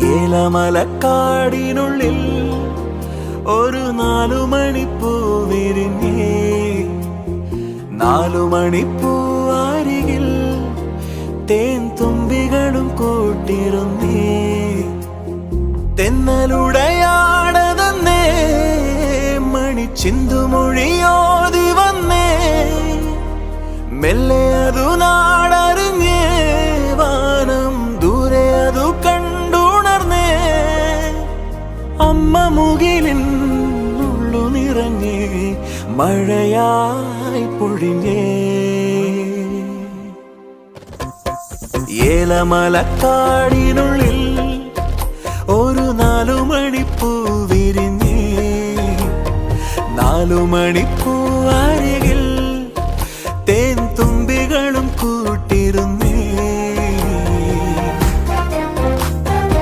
ഏലമലക്കാടിനുള്ളിൽ ഒരു 4 മണിപ്പൂ വിരിഞ്ഞേ. 4 മണിപ്പൂ അരികിൽ തേൻ തുമ്പികളും കൂട്ടിരുന്നേ. തെന്നലുടയാടതന്നേ മണിച്ചിന്തുമൊഴിയോതി വന്നേ. മെല്ലെ അതു നാടറിഞ്ഞേ, വാനം ദൂരെ അതു കണ്ടുണർന്നേ. അമ്മ മുകിലിൻ ഉള്ളു നിറഞ്ഞേ, മഴയായി പൊഴിഞ്ഞേ. ഏലമലക്കാടിനുള്ളിൽ